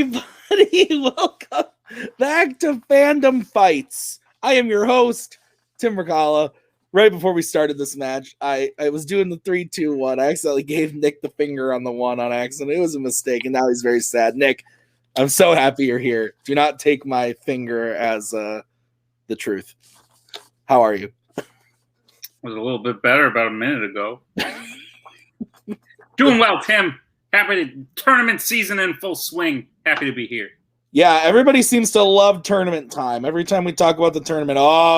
everybody. Welcome back to Fandom Fights. I am your host, Tim Brzakala. Right before we started this match, I was doing the 3-2-1. I accidentally gave Nick the finger on the one on accident. It was a mistake, and now he's very sad. Nick, I'm so happy you're here. Do not take my finger as the truth. How are you? Was a little bit better about a minute ago. Doing well, Tim. Happy to tournament season in full swing. Happy to be here. Yeah, everybody seems to love tournament time. Every time we talk about the tournament,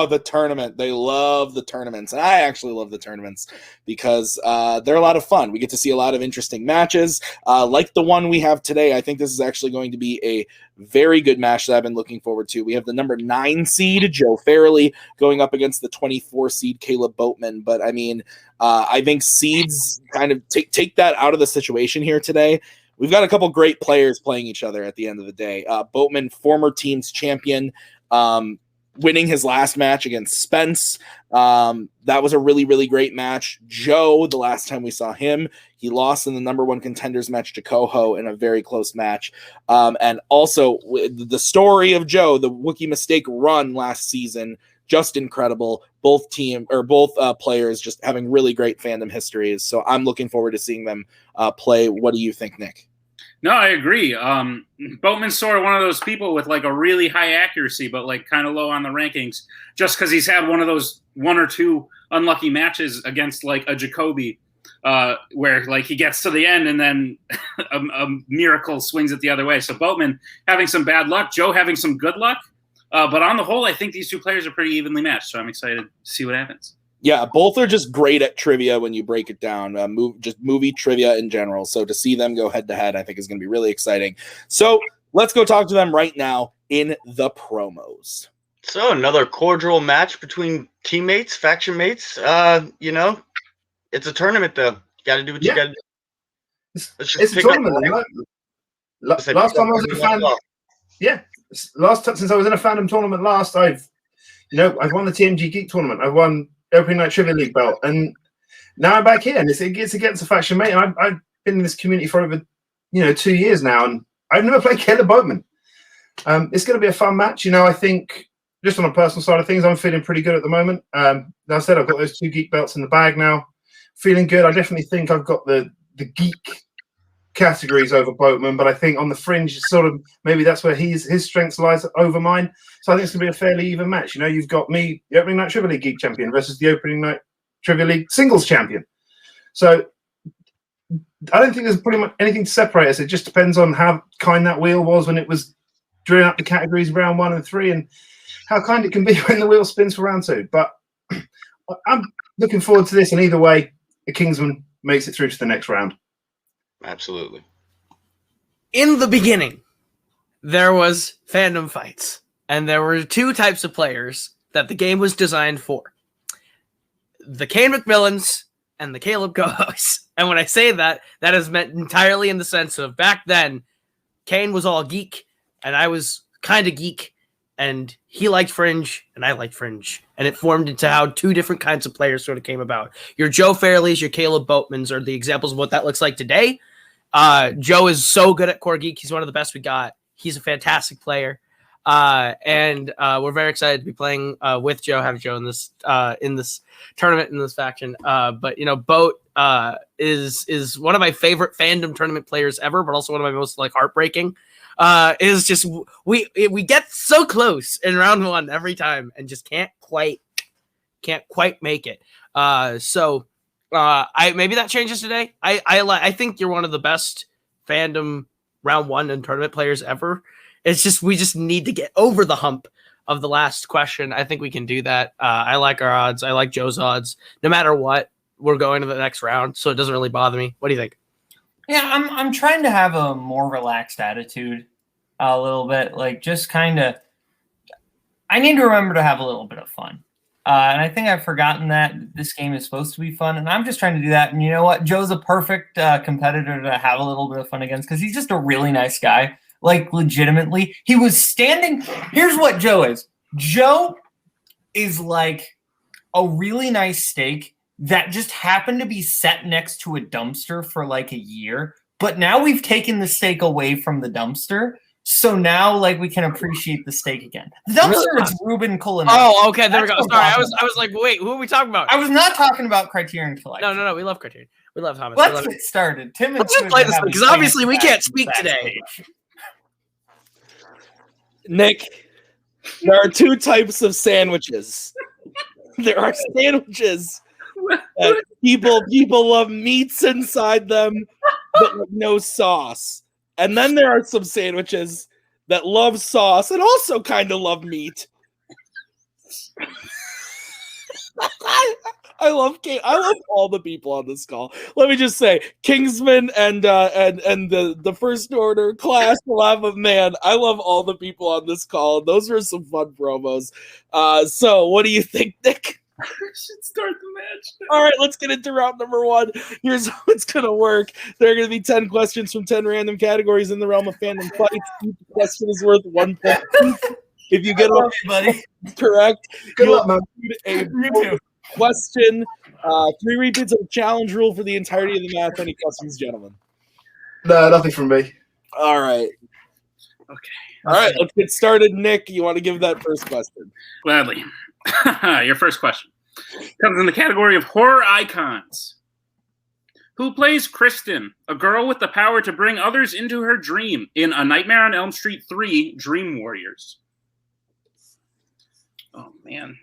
the tournament. They love the tournaments. And I actually love the tournaments because they're a lot of fun. We get to see a lot of interesting matches. Like the one we have today, I think this is actually going to be a very good match that I've been looking forward to. We have the number 9 seed, Joe Farrelly, going up against the 24 seed, Kaleb Boatman. But, I mean, I think seeds kind of take that out of the situation here today. We've got a couple great players playing each other at the end of the day. Boatman, former team's champion, winning his last match against Spence. That was a really, really great match. Joe, the last time we saw him, he lost in the number 1 contenders match to Koho in a very close match. And also the story of Joe, the Wookiee Mistake run last season, just incredible. Both players just having really great fandom histories. So I'm looking forward to seeing them play. What do you think, Nick? No, I agree. Boatman's sort of one of those people with like a really high accuracy, but like kind of low on the rankings, just because he's had one of those 1 or 2 unlucky matches against like a Jacoby, where like he gets to the end and then a miracle swings it the other way. So Boatman having some bad luck, Joe having some good luck. But on the whole, I think these two players are pretty evenly matched, so I'm excited to see what happens. Yeah, both are just great at trivia when you break it down, just movie trivia in general. So to see them go head-to-head, I think is going to be really exciting. So let's go talk to them right now in the promos. So another cordial match between teammates, faction mates. It's a tournament, though. You got to do what you got to do. It's a tournament. Last time I was in a Fandom, since I was in a Fandom tournament last, I've won the TMG Geek tournament. I've won Opening Night Trivia League belt, and now I'm back here, and it's against a faction mate. And I've been in this community for over 2 years now, and I've never played Kaleb Boatman. It's going to be a fun match. I think just on a personal side of things, I'm feeling pretty good at the moment. Like I said, I've got those 2 geek belts in the bag now, feeling good. I definitely think I've got the geek categories over Boatman, but I think on the fringe, sort of maybe that's where his strengths lies over mine. So I think it's going to be a fairly even match. You've got me, the Opening Night Trivia League Geek Champion, versus the Opening Night Trivia League Singles Champion. So I don't think there's pretty much anything to separate us. It just depends on how kind that wheel was when it was drilling up the categories round 1 and 3, and how kind it can be when the wheel spins for round 2. But I'm looking forward to this, and either way, the Kingsman makes it through to the next round. Absolutely. In the beginning, there was Fandom Fights, and there were 2 types of players that the game was designed for. The Kane McMillans and the Kaleb Kohos. And when I say that, that is meant entirely in the sense of back then, Kane was all geek, and I was kind of geek, and he liked Fringe, and I liked Fringe. And it formed into how 2 different kinds of players sort of came about. Your Joe Farrellys, your Kaleb Boatmans are the examples of what that looks like today. Joe is so good at Core Geek. He's one of the best we got. He's a fantastic player. And we're very excited to be playing with Joe, have Joe in this tournament, in this faction. But Boat is one of my favorite Fandom tournament players ever, but also one of my most heartbreaking. Is just we get so close in round 1 every time and just can't quite make it. Maybe that changes today. I think you're one of the best Fandom round 1 and tournament players ever. It's just we just need to get over the hump of the last question. I think we can do that. I like our odds. I like Joe's odds. No matter what, we're going to the next round, so it doesn't really bother me. What do you think? Yeah, I'm trying to have a more relaxed attitude a little bit. Just kind of I need to remember to have a little bit of fun. And I think I've forgotten that this game is supposed to be fun, and I'm just trying to do that. And you know what? Joe's a perfect competitor to have a little bit of fun against because he's just a really nice guy. Legitimately. He was standing. Here's what Joe is. Joe is like a really nice steak that just happened to be set next to a dumpster for a year. But now we've taken the steak away from the dumpster. So now, like, we can appreciate the steak again. The dumpster is Ruben Culinary. Oh, okay, there we go. That's Sorry, what I was like, wait, who are we talking about? I was not talking about Criterion Collection. No, we love Criterion. We love Thomas. Let's get started. Tim and Let's just play this because obviously we can't speak today. Nick, there are two types of sandwiches. There are sandwiches that people love meats inside them, but with no sauce. And then there are some sandwiches that love sauce and also kind of love meat. I love all the people on this call. Let me just say, Kingsman and the First Order class, love man. I love all the people on this call. Those were some fun promos. So what do you think, Nick? We should start the match. All right, let's get into round number 1. Here's how it's going to work. There are going to be 10 questions from 10 random categories in the realm of fandom fights. Each question is worth 1 point. If you get all correct, you'll receive a question. 3 repeats of the challenge rule for the entirety of the match. Any questions, gentlemen? No, nothing from me. All right. Okay. All right, let's get started. Nick, you want to give that first question? Gladly. Your first question comes in the category of horror icons. Who plays Kristen, a girl with the power to bring others into her dream in A Nightmare on Elm Street 3 Dream Warriors? Oh, man.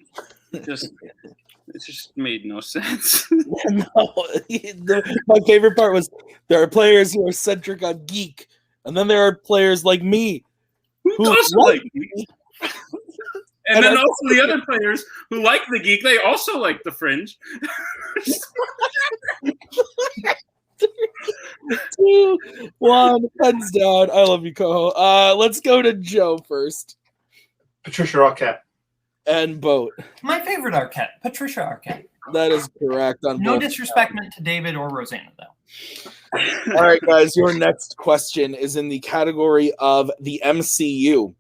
It just made no sense. No, my favorite part was there are players who are centric on geek, and then there are players like me who also like geek. And then also the other players who like the geek, they also like the fringe. 2, 1, pens down. I love you, Koho. Let's go to Joe first. Patricia Arquette. And Boat. My favorite Arquette, Patricia Arquette. That is correct. On no both disrespect meant to David or Rosanna, though. All right, guys, your next question is in the category of the MCU.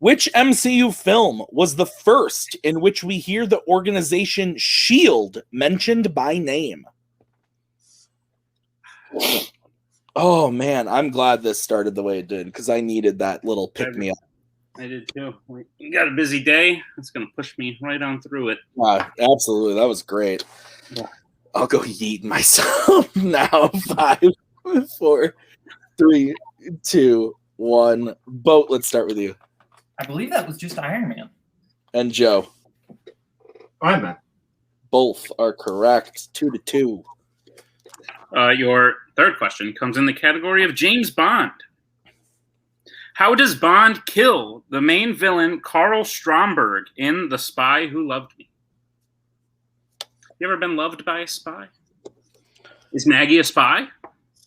Which MCU film was the first in which we hear the organization S.H.I.E.L.D. mentioned by name? Oh, man, I'm glad this started the way it did because I needed that little pick-me-up. I did too. You got a busy day. It's going to push me right on through it. Absolutely. That was great. Yeah. I'll go yeet myself now. 5, 4, 3, 2, 1. Boat, let's start with you. I believe that was just Iron Man. And Joe. Iron Man. Both are correct. 2-2. Your third question comes in the category of James Bond. How does Bond kill the main villain, Carl Stromberg, in The Spy Who Loved Me? You ever been loved by a spy? Is Maggie a spy?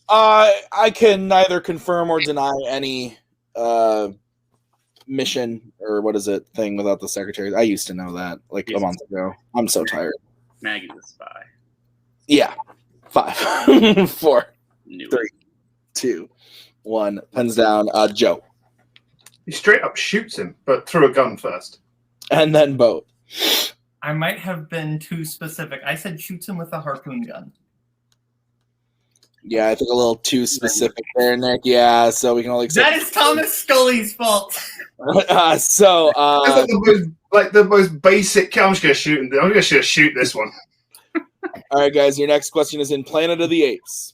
I can neither confirm or deny any mission or what is it thing without the secretary. I used to know that like a month ago. I'm so tired. Maggie's a spy. Yeah. 5, 4, Knew 3, 2, 1. Pens down. Joe. He straight up shoots him, but through a gun first. And then Boat. I might have been too specific. I said shoots him with a harpoon gun. Yeah, I think a little too specific there, Nick. Yeah, so we can only accept. That is Thomas Scully's fault. That's like the most basic. I'm just gonna shoot this one. All right, guys. Your next question is in Planet of the Apes.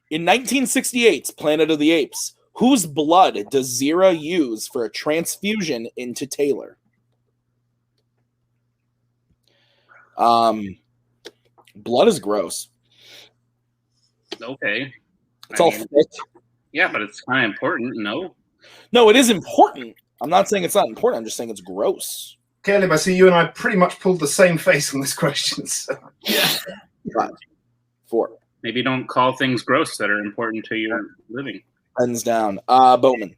In 1968's Planet of the Apes, whose blood does Zira use for a transfusion into Taylor? Blood is gross. Okay. It's all thick. Yeah, but it's kind of important. No, it is important. I'm not saying it's not important. I'm just saying it's gross. Kaleb, I see you and I pretty much pulled the same face on this question. So. Yeah. 5, 4. Maybe don't call things gross that are important to your living. Pens down. Boatman.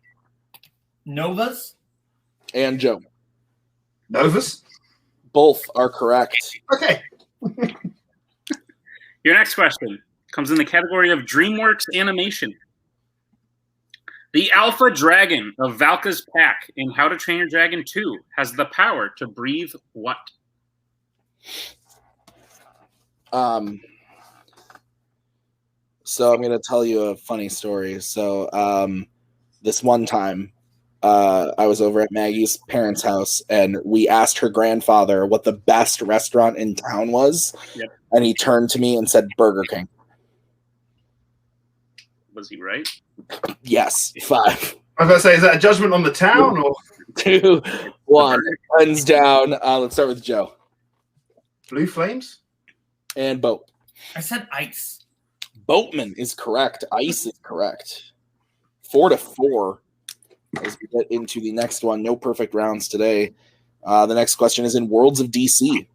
Novas? And Joe. Novas? Both are correct. Okay. Your next question comes in the category of DreamWorks animation. The Alpha Dragon of Valka's pack in How to Train Your Dragon 2 has the power to breathe what? So I'm going to tell you a funny story. So this one time, I was over at Maggie's parents' house, and we asked her grandfather what the best restaurant in town was, and he turned to me and said Burger King. Was he right? Yes, 5. I was going to say, is that a judgment on the town or 2, 1? Pens down. Let's start with Joe. Blue Flames? And Boat. I said ice. Boatman is correct. Ice is correct. 4-4 as we get into the next one. No perfect rounds today. The next question is in Worlds of DC.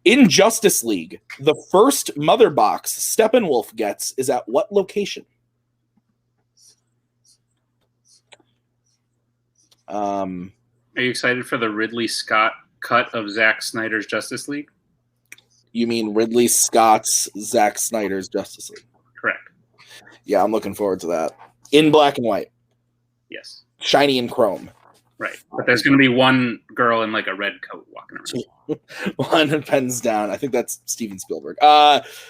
In Justice League, the first mother box Steppenwolf gets is at what location? Are you excited for the Ridley Scott cut of Zack Snyder's Justice League? You mean Ridley Scott's Zack Snyder's Justice League? Correct. Yeah, I'm looking forward to that. In black and white. Yes. Shiny and chrome. Right. But there's going to be one girl in like a red coat walking around. One pens down. I think that's Steven Spielberg.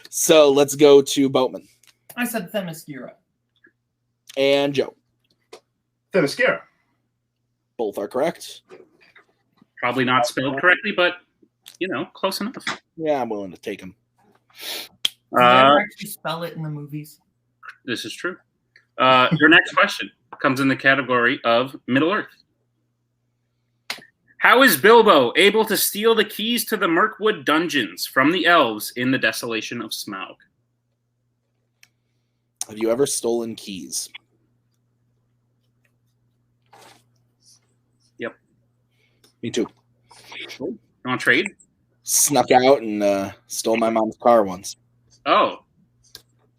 So let's go to Boatman. I said Themyscira. And Joe. Themyscira? Both are correct. Probably not spelled correctly, but, close enough. Yeah, I'm willing to take them. Did they ever actually spell it in the movies? This is true. Your next question comes in the category of Middle-earth. How is Bilbo able to steal the keys to the Mirkwood dungeons from the elves in the Desolation of Smaug? Have you ever stolen keys? Yep. Me too. You want to trade? Snuck out and stole my mom's car once. Oh.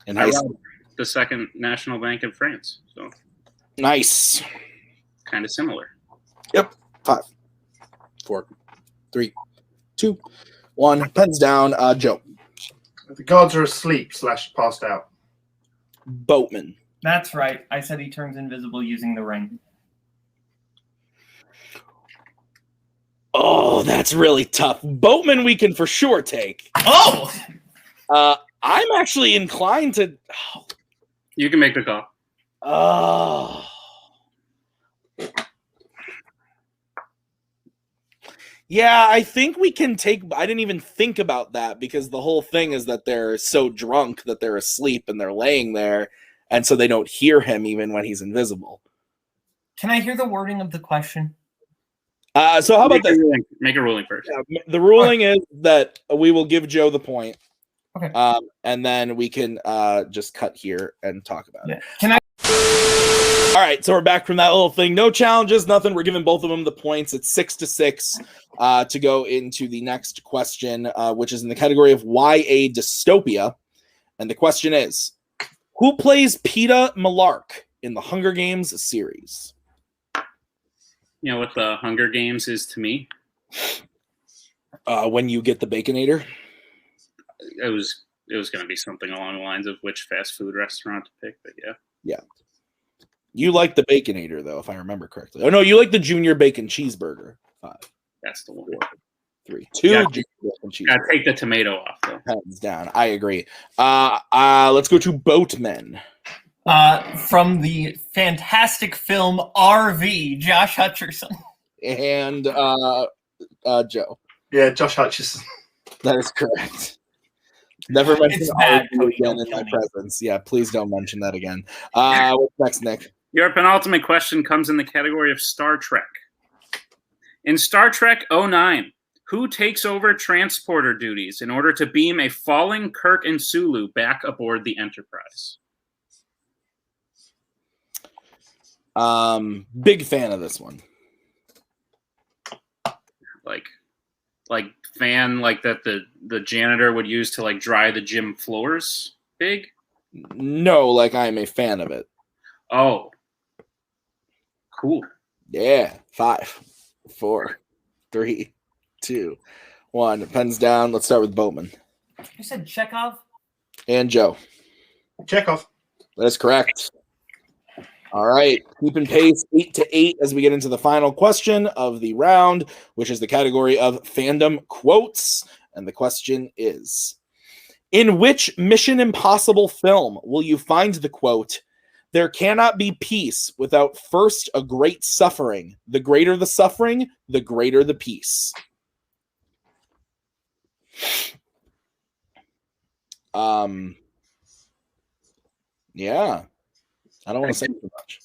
In high school. The Second National Bank in France. So nice. Kind of similar. Yep. 5, 4, 3, 2, 1. Pens down. Joe. The guards are asleep / passed out. Boatman. That's right. I said he turns invisible using the ring. Oh, that's really tough. Boatman we can for sure take. Oh! I'm actually inclined to... Oh. You can make the call. Oh. Yeah, I think we can take... I didn't even think about that because the whole thing is that they're so drunk that they're asleep and they're laying there, and so they don't hear him even when he's invisible. Can I hear the wording of the question? So how about this? Make a ruling first. Yeah, the ruling is that we will give Joe the point. Okay. And then we can just cut here and talk about it. Can I? All right, so we're back from that little thing. No challenges, nothing. We're giving both of them the points. It's 6-6 to go into the next question, which is in the category of YA dystopia. And the question is, who plays Peeta Mellark in the Hunger Games series? You know what the Hunger Games is to me? When you get the Baconator? It was going to be something along the lines of which fast food restaurant to pick, but yeah. Yeah. You like the Baconator, though, if I remember correctly. Oh, no, you like the Junior Bacon Cheeseburger. 5, That's the one. 4, 3, 2. Yeah. Junior Bacon Cheeseburger. Gotta take the tomato off, though. Hands down. I agree. Let's go to Boatman. From the fantastic film RV, Josh Hutcherson. And Joe. Yeah, Josh Hutcherson. That is correct. Never mention It's bad, RV Cody, again don't in my kill me. presence. Yeah, please don't mention that again. What's next, Nick? Your penultimate question comes in the category of Star Trek. In Star Trek 09, who takes over transporter duties in order to beam a falling Kirk and Sulu back aboard the Enterprise? Big fan of this one. Like fan like that the janitor would use to like dry the gym floors? Big? No, like I'm a fan of it. Oh. Cool. Yeah. 5, 4, 3, 2, 1. Pens down. Let's start with Boatman. You said Chekhov? And Joe. Chekhov. That is correct. All right, keeping pace 8-8 as we get into the final question of the round, which is the category of fandom quotes. And the question is, in which Mission Impossible film will you find the quote, There cannot be peace without first a great suffering. The greater the suffering, the greater the peace. Yeah. I don't want to say too much.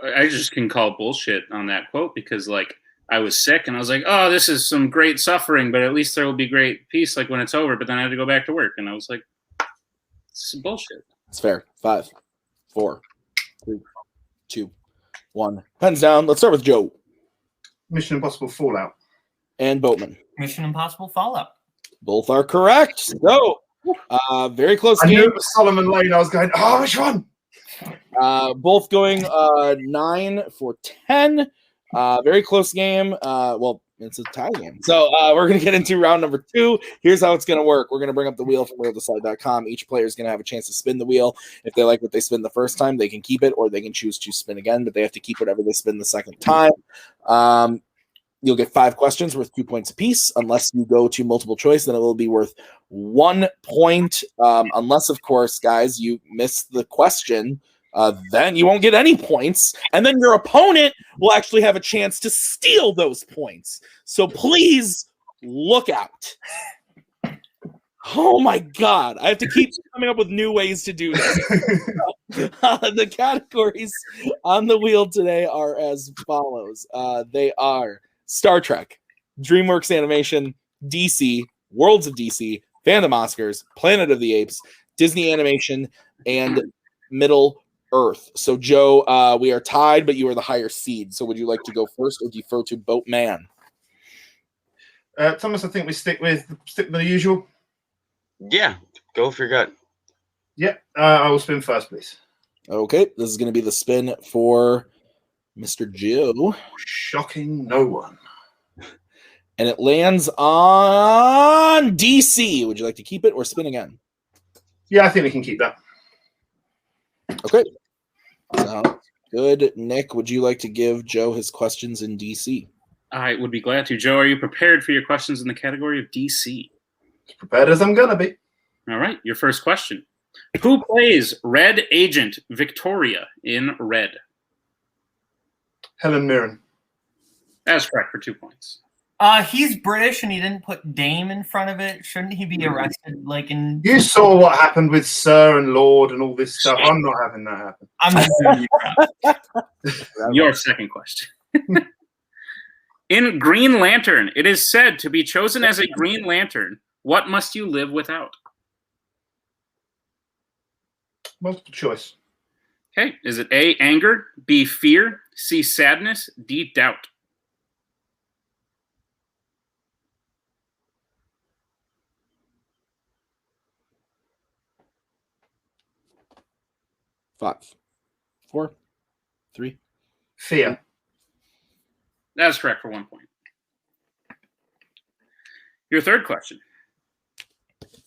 I just can call bullshit on that quote because, like, I was sick and I was like, oh, this is some great suffering, but at least there will be great peace, like, when it's over. But then I had to go back to work, and I was like, this is bullshit. It's fair. 5, 4, 3, 2, 1. Pens down. Let's start with Joe. Mission Impossible Fallout. And Boatman. Mission Impossible Fallout. Both are correct. So, very close I game. knew it was Solomon Lane. I was going, oh, which one? Both going 9 for 10. Very close game. Well, it's a tie game. So we're going to get into round number 2. Here's how it's going to work. We're going to bring up the wheel from wheeldecide.com. Each player is going to have a chance to spin the wheel. If they like what they spin the first time, they can keep it, or they can choose to spin again, but they have to keep whatever they spin the second time. You'll get 5 questions worth 2 points apiece. Unless you go to multiple choice, then it will be worth 1 point. Unless, of course, guys, you miss the question, then you won't get any points. And then your opponent will actually have a chance to steal those points. So please look out. Oh, my God. I have to keep coming up with new ways to do this. The categories on the wheel today are as follows. They are Star Trek, DreamWorks Animation, DC, Worlds of DC, Fandom Oscars, Planet of the Apes, Disney Animation, and Middle Earth. So, Joe, we are tied, but you are the higher seed. So would you like to go first or defer to Boatman? Thomas, I think we stick with the usual. Yeah, go for your gut. Yep, I will spin first, please. Okay, this is going to be the spin for Mr. Joe. Shocking no one. And it lands on DC. Would you like to keep it or spin again? Yeah, I think we can keep that. Okay. Sounds good. Nick, would you like to give Joe his questions in DC? I would be glad to. Joe, are you prepared for your questions in the category of DC? As prepared as I'm going to be. All right, your first question. Who plays Red Agent Victoria in Red? Helen Mirren. That's correct for 2 points. He's British and he didn't put Dame in front of it. Shouldn't he be arrested? Like in You saw what happened with Sir and Lord and all this stuff. I'm not having that happen. I'm just Your second question. In Green Lantern, it is said to be chosen as a Green Lantern. What must you live without? Multiple choice. Okay. Is it A, anger, B, fear, C, sadness, D, doubt? Five, 4, 3. Fear. That's correct for 1 point. Your third question.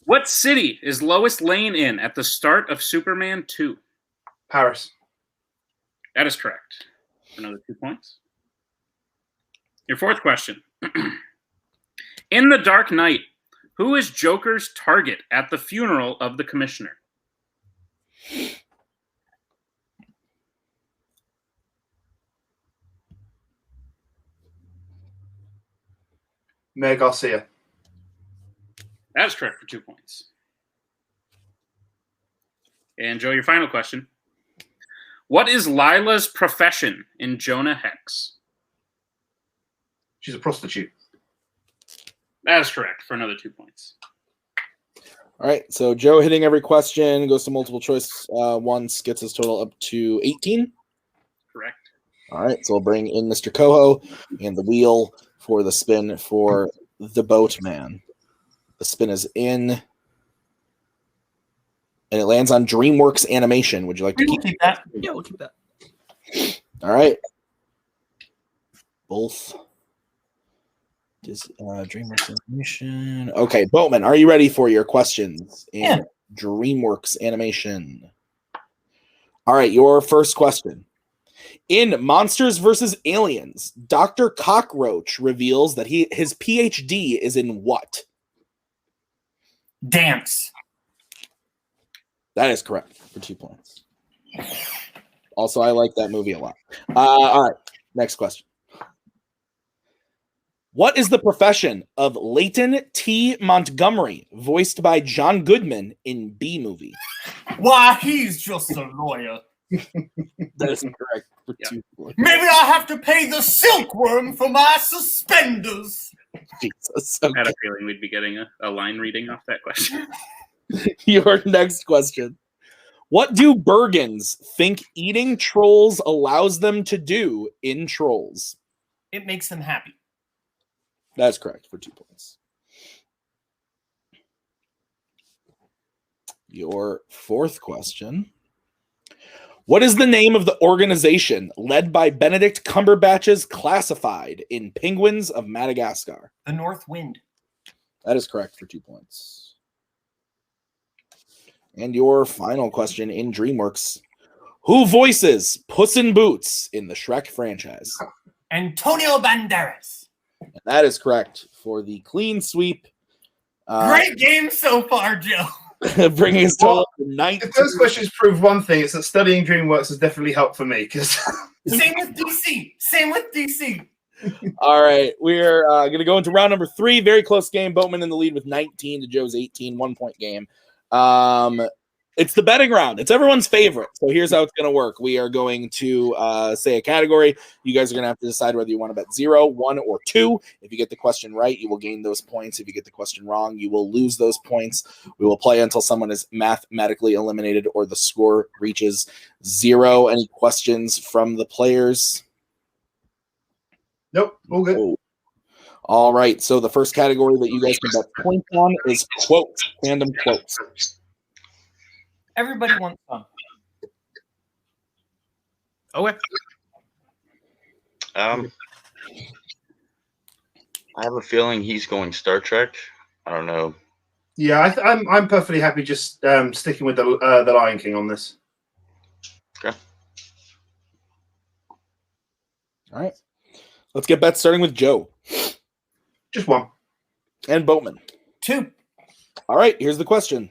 What city is Lois Lane in at the start of Superman 2? Paris. That is correct. Another 2 points. Your fourth question. In The Dark Knight, who is Joker's target at the funeral of the Commissioner? Mayor Garcia. That is correct for 2 points. And Joe, your final question. What is Lilah's profession in Jonah Hex? She's a prostitute. That is correct for another 2 points. All right, so Joe hitting every question, goes to multiple choice once, gets his total up to 18. Correct. All right, so we'll bring in Mr. Koho and the wheel for the spin for the Boatman. The spin is in, and it lands on DreamWorks Animation. Would you like to keep that? Yeah, we'll keep that. All right. Both. DreamWorks Animation. Okay, Boatman, are you ready for your questions in DreamWorks Animation? All right, your first question. In Monsters vs. Aliens, Dr. Cockroach reveals that his PhD is in what? Dance. That is correct for 2 points. Also, I like that movie a lot. All right, next question. What is the profession of Leighton T. Montgomery, voiced by John Goodman in B Movie? Why, he's just a lawyer. That is correct. For 2 points. Maybe I'll have to pay the silkworm for my suspenders. Jesus. I had Okay. a feeling we'd be getting a line reading off that question. Your next question. What do Bergens think eating trolls allows them to do in Trolls? It makes them happy. That's correct for 2 points. Your fourth question. What is the name of the organization led by Benedict Cumberbatch's Classified in Penguins of Madagascar? The North Wind. That is correct for 2 points. And your final question in DreamWorks. Who voices Puss in Boots in the Shrek franchise? Antonio Banderas. And that is correct for the clean sweep. Great game so far, Joe. Bringing us total to 19. If those questions prove one thing, it's that studying DreamWorks has definitely helped for me. Because Same with DC. Same with DC. All right, we're going to go into round number 3. Very close game. Boatman in the lead with 19 to Joe's 18. 1-point game. It's the betting round. It's everyone's favorite. So here's how it's going to work. We are going to say a category. You guys are going to have to decide whether you want to bet 0, 1, or 2. If you get the question right, you will gain those points. If you get the question wrong, you will lose those points. We will play until someone is mathematically eliminated or the score reaches 0. Any questions from the players? nope, all good. Oh. All right. So the first category that you guys can bet points on is quotes, fandom quotes. Everybody wants some. Okay. I have a feeling he's going Star Trek. I don't know. Yeah, I'm perfectly happy just sticking with the Lion King on this. Okay. All right. Let's get bets starting with Joe Just one. and Boatman. 2. All right. Here's the question.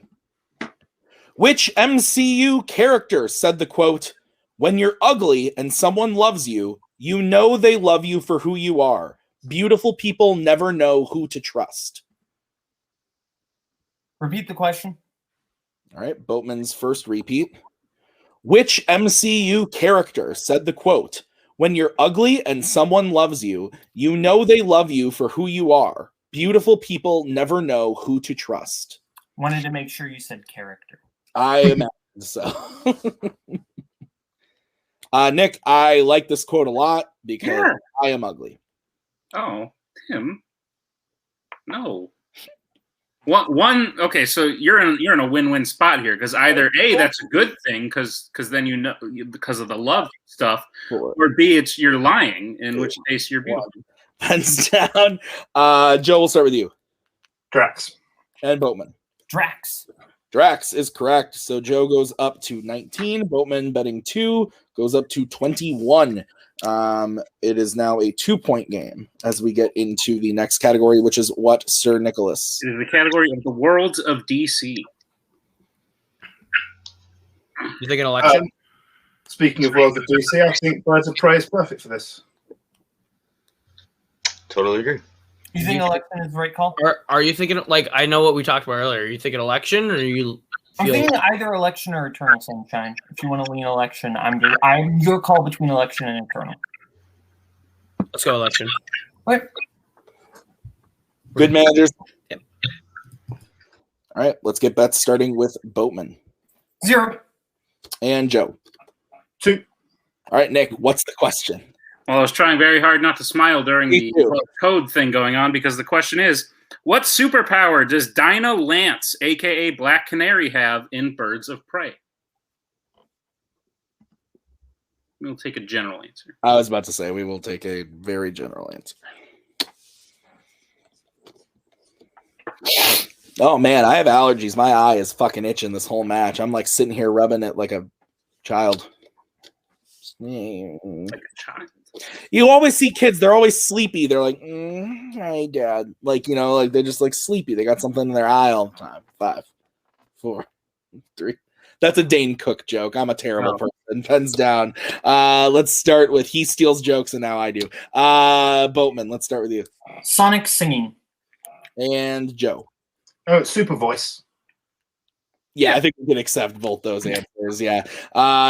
Which MCU character said the quote, "When you're ugly and someone loves you, you know they love you for who you are. Beautiful people never know who to trust." Repeat the question. All right. Boatman's first repeat. Which MCU character said the quote, "When you're ugly and someone loves you, you know they love you for who you are. Beautiful people never know who to trust"? Wanted to make sure you said character. I imagine so. Nick, I like this quote a lot because Yeah. I am ugly. Oh, Tim. No. One. Okay, so you're in a win-win spot here because either A, that's a good thing because then you know because of the love stuff, Four. or B, it's you're lying, in which case you're beautiful. Hands down. Joe, we'll start with you. Drax. And Boatman. Drax. Drax is correct. So Joe goes up to 19. Boatman betting 2 goes up to 21. It is now a 2-point game as we get into the next category, which is what, Sir Nicholas? It is the category of the worlds of DC. You think an election? Speaking of World of DC, I think Birds of Prey is perfect for this. Totally agree. You think election is the right call? Or are you thinking, like, I know what we talked about earlier. Are you thinking election, or are you I'm feel thinking either election or Eternal Sunshine. If you want to lean election, I'm your call between election and Eternal. let's go election? Wait. Good managers. Yep. All right, let's get bets starting with Boatman 0. and Joe. 2. All right, Nick, what's the question? Well, I was trying very hard not to smile during Me the too. code thing going on because the question is, what superpower does Dinah Lance, a.k.a. Black Canary, have in Birds of Prey? We'll take a general answer. I was about to say we will take a very general answer. Oh, man, I have allergies. My eye is fucking itching this whole match. I'm like sitting here rubbing it like a child. Like a child. You always see kids, they're always sleepy. They're like, "Hey, Dad." Like, you know, like they're just like sleepy. They got something in their eye all the time. 5, 4, 3. That's a Dane Cook joke. I'm a terrible person. Pens down. Let's start with he steals jokes, and now I do. Boatman, let's start with you. Sonic singing. And Joe. Oh, it's Super Voice. Yeah, I think we can accept both those answers. Yeah.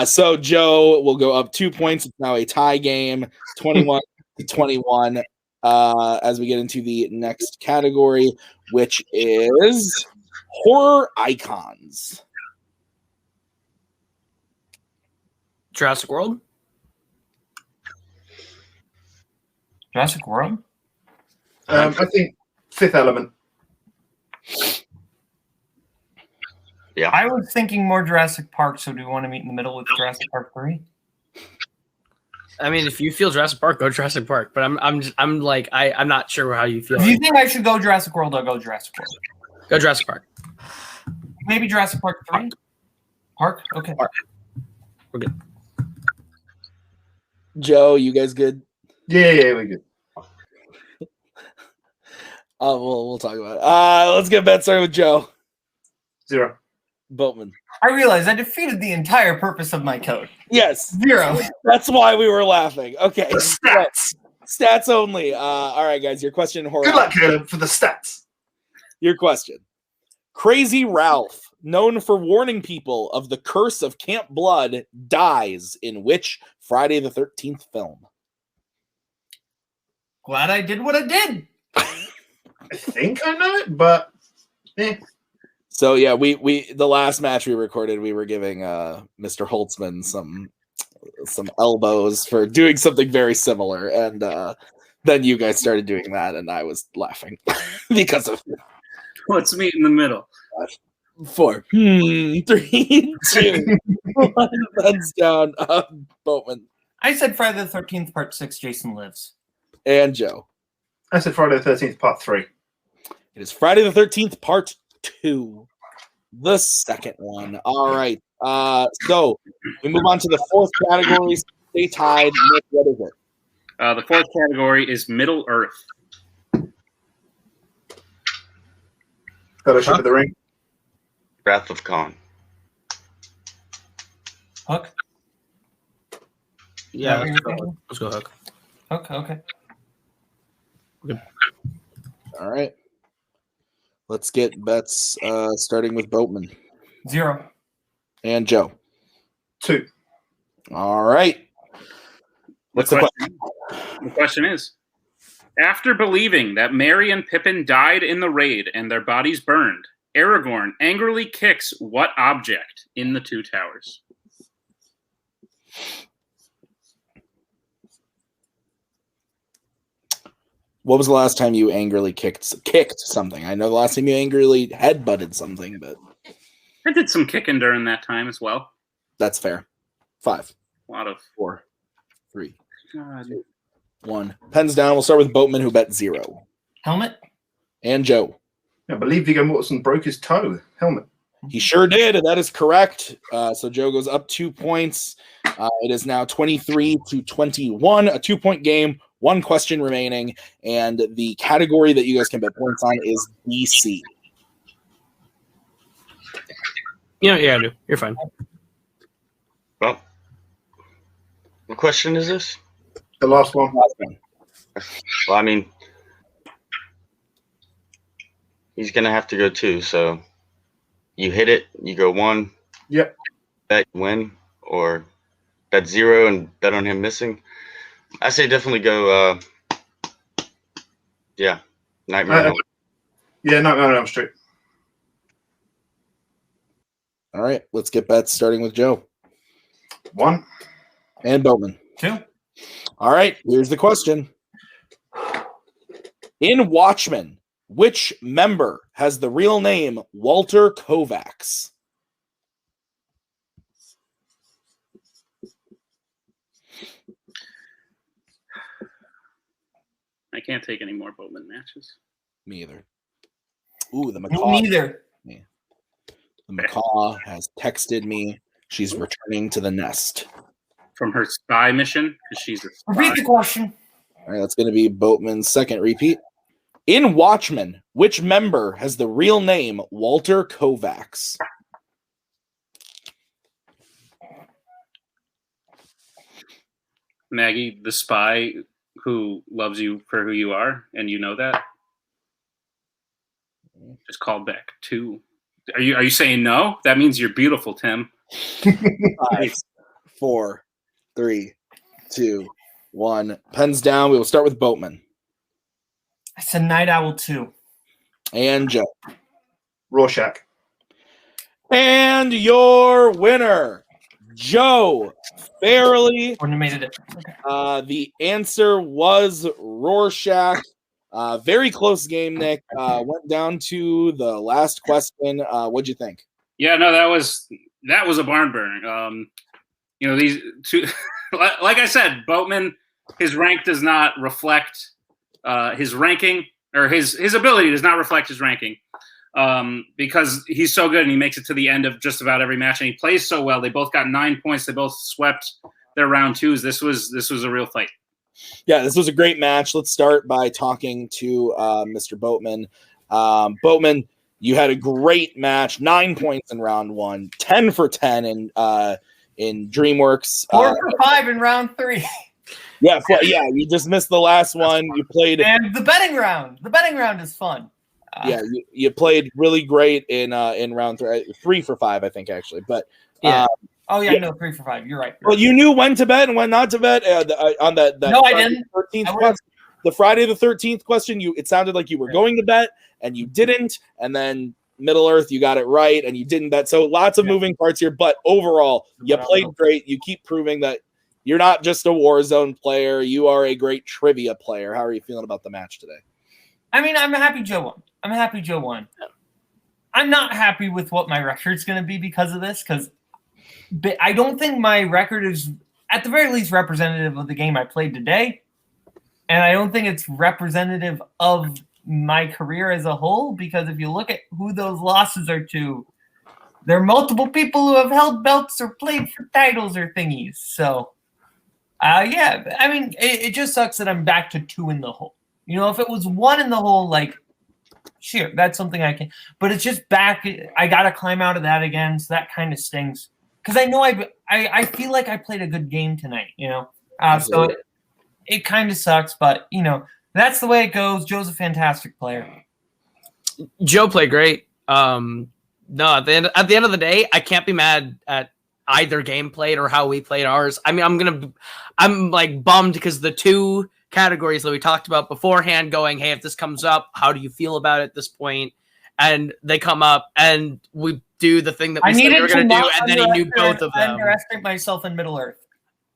So Joe will go up 2 points. It's now a tie game, 21-21. As we get into the next category, which is horror icons. Jurassic World. Jurassic World? I think Fifth Element. Yeah. I was thinking more Jurassic Park, so do you want to meet in the middle with Jurassic Park 3? I mean, if you feel Jurassic Park, go Jurassic Park. But I'm not sure how you feel. If you think I should go Jurassic World, I'll go Jurassic World. Go Jurassic Park. Maybe Jurassic Park 3? Park? Okay. Park. We're good. Joe, you guys good? Yeah, we're good. We'll talk about it. Let's get bet started with Joe. 0. Boatman. I realized I defeated the entire purpose of my code. Yes. 0. That's why we were laughing. Okay. Stats only. All right, guys. Your question, horror. Good luck, Kaleb, for the stats. Your question. Crazy Ralph, known for warning people of the curse of Camp Blood, dies in which Friday the 13th film? Glad I did what I did. I think I know it, but So yeah, we the last match we recorded, we were giving Mr. Holtzman some elbows for doing something very similar, and then you guys started doing that, and I was laughing because of it. Let's meet in the middle. 4, 3, 2, 1. Thumbs down. Boatman I said Friday the 13th, Part 6, Jason Lives. and Joe. I said Friday the 13th, Part 3. It is Friday the 13th, Part 2, the second one. All right. So we move on to the fourth category. Stay tied. Nick, what is it? The fourth category is Middle Earth. Fellowship of the Ring. Wrath of Khan. Hook? Yeah, Is that what you're let's go Hook. Hook, okay. All right. Let's get bets starting with Boatman 0. and Joe. 2. All right. What's the question? The question is, after believing that Merry and Pippin died in the raid and their bodies burned, Aragorn angrily kicks what object in the Two Towers? What was the last time you angrily kicked something? I know the last time you angrily headbutted something, but I did some kicking during that time as well. that's fair. 5, A lot of 4, 3, God. 1. Pens down. We'll start with Boatman, who bet 0. Helmet? And Joe. I believe Viggo Mortensen broke his toe. Helmet. He sure did, and that is correct. So Joe goes up 2 points. It is now 23-21, a 2-point game, 1 question remaining, and the category that you guys can bet points on is DC. Yeah, I do. You're fine. Well, what question is this? The last one. Well, I mean, he's going to have to go 2, so you hit it, you go 1. Yep. Bet win, or bet 0 and bet on him missing. I say definitely go, Nightmare on Elm. Yeah, Nightmare on Elm Street. All right, let's get bets starting with Joe 1. and Boatman. 2. All right, here's the question. In Watchmen, which member has the real name Walter Kovacs? I can't take any more Boatman matches. Me either. Ooh, the Me macaw. neither. The macaw has texted me. She's returning to the nest. From her spy mission, because she's a spy. Repeat the question. All right, that's going to be Boatman's second repeat. In Watchmen, which member has the real name Walter Kovacs? Maggie, the spy who loves you for who you are, and you know that. Just called back 2. Are you saying no? That means you're beautiful, Tim. 5, 4, 3, 2, 1. Pens down. We will start with Boatman. It's a Night Owl 2. And Joe. Rorschach. And your winner, Joe Farrelly. Wouldn't have made it. Okay. The answer was Rorschach. Very close game, Nick. Went down to the last question. What'd you think? Yeah, no, that was a barn burner. These two, like I said, Boatman, his rank does not reflect his ranking, or his ability does not reflect his ranking, because he's so good and he makes it to the end of just about every match and he plays so well. They both got 9 points. They both swept their round 2s. This was a real fight. Yeah, this was a great match. Let's start by talking to Mr. Boatman. Boatman, you had a great match. 9 points in round 1, 10 for 10 in DreamWorks. 4 for 5 in round 3. Yeah, you just missed the last one. You played, and the betting round. The betting round is fun. You played really great in round 3 for 5, I think, actually. But yeah. 3 for 5. You're right. Well, you knew when to bet and when not to bet on that. No, I didn't. 13th question, the Friday the 13th question. It sounded like you were going to bet and you didn't, and then Middle Earth, you got it right and you didn't bet. So lots of moving parts here, but overall, you played great. You keep proving that you're not just a Warzone player. You are a great trivia player. How are you feeling about the match today? I mean, I'm happy Joe won. I'm not happy with what my record's going to be because of this, because I don't think my record is, at the very least, representative of the game I played today. And I don't think it's representative of my career as a whole, because if you look at who those losses are to, there are multiple people who have held belts or played for titles or thingies. So, yeah, I mean, it just sucks that I'm back to 2 in the hole. If it was 1 in the hole, like, sure, that's something I can. But it's just back. I got to climb out of that again, so that kind of stings. Because I know I feel like I played a good game tonight, so it kind of sucks, but, that's the way it goes. Joe's a fantastic player. Joe played great. No, at the end of the day, I can't be mad at either game played or how we played ours. I mean, I'm like bummed because the 2 categories that we talked about beforehand going, hey, if this comes up, how do you feel about it at this point? And they come up and we do the thing that we said we were going to do, and then he knew both of them. I underestimate myself in Middle Earth.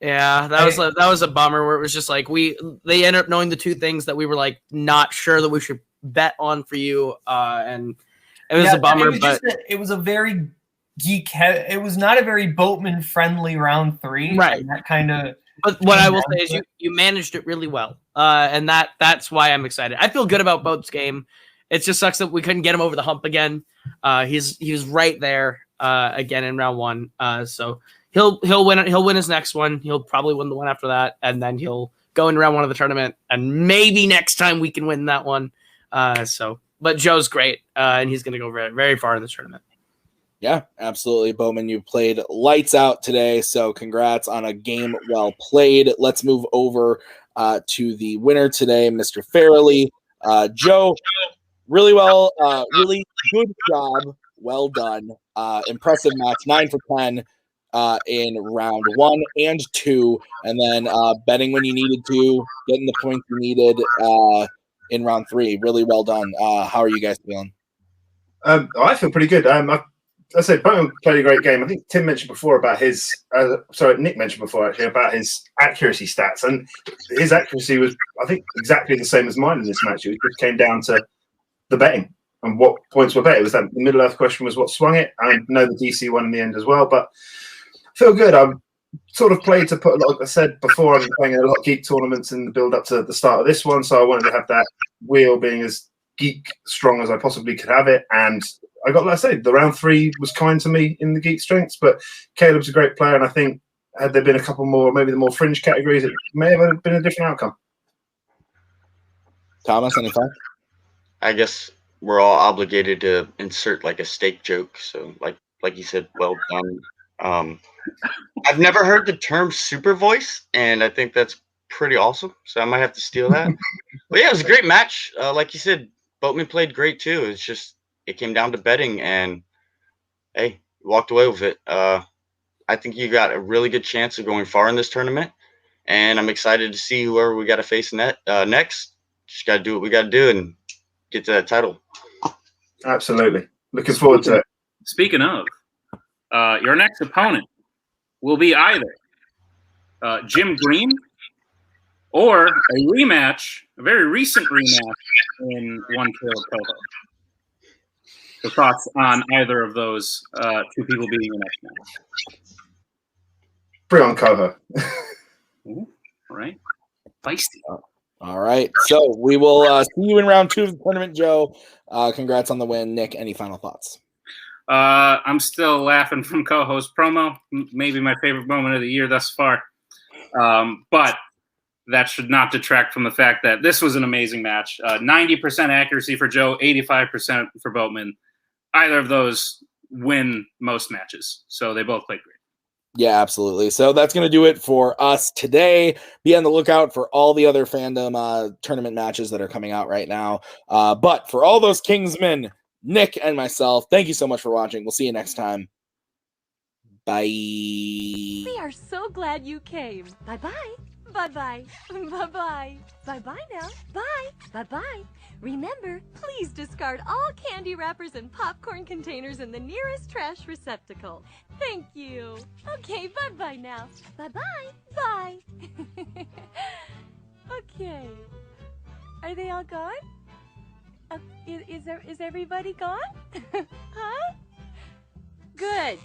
Yeah, that was a bummer where it was just like they ended up knowing the 2 things that we were like not sure that we should bet on for you, and it was a bummer. It was a very geek. It was not a very Boatman friendly round 3, right? That kind of. But what I will say is you managed it really well, and that's why I'm excited. I feel good about Boat's game. It just sucks that we couldn't get him over the hump again. He was right there again in round 1. So he'll win it. He'll win his next one. He'll probably win the one after that, and then he'll go in round 1 of the tournament. And maybe next time we can win that one. But Joe's great, and he's going to go very, very far in this tournament. Yeah, absolutely, Bowman. You played lights out today, so congrats on a game well played. Let's move over to the winner today, Mr. Farrelly. Joe, really well, really good job. Well done. Impressive match, 9 for 10 in round 1 and 2, and then betting when you needed to, getting the points you needed in round 3. Really well done. How are you guys feeling? I feel pretty good. I said Boatman played a great game. I think Tim mentioned before about his. Nick mentioned before actually about his accuracy stats, and his accuracy was, I think, exactly the same as mine in this match. It just came down to the betting and what points were bet. It was that the Middle Earth question was what swung it. I know the DC won in the end as well, but I feel good. I'm sort of played to put, like I said before, I've been playing a lot of geek tournaments in the build up to the start of this one, so I wanted to have that wheel being as geek strong as I possibly could have it, and I got, like I said, the round 3 was kind to me in the geek strengths, but Caleb's a great player, and I think had there been a couple more, maybe the more fringe categories, it may have been a different outcome. Thomas, any thoughts? I guess we're all obligated to insert like a steak joke. So like you said, well done. I've never heard the term super voice, and I think that's pretty awesome. So I might have to steal that. But yeah, it was a great match. Like you said, Boatman played great too. It's just it came down to betting, and hey, walked away with it. I think you got a really good chance of going far in this tournament, and I'm excited to see whoever we got to face next. Just got to do what we got to do and get to that title. Absolutely. Looking forward to it. Speaking of, your next opponent will be either Jim Green or a rematch, a very recent rematch in Untitled Chapter. The thoughts on either of those two people being the next match? Bring on Koho. All right. Feisty. All right. So we will see you in round 2 of the tournament, Joe. Congrats on the win. Nick, any final thoughts? I'm still laughing from Koho's promo. Maybe my favorite moment of the year thus far. But that should not detract from the fact that this was an amazing match. 90% accuracy for Joe, 85% for Boatman. Either of those win most matches. So they both played great. Yeah, absolutely. So that's going to do it for us today. Be on the lookout for all the other Fandom tournament matches that are coming out right now. But for all those Kingsmen, Nick and myself, thank you so much for watching. We'll see you next time. Bye. We are so glad you came. Bye-bye. Bye-bye. Bye-bye. Bye-bye now. Bye. Bye-bye. Remember, please discard all candy wrappers and popcorn containers in the nearest trash receptacle. Thank you. Okay, bye-bye now. Bye-bye. Bye. Okay. Are they all gone? Is everybody gone? Huh? Good.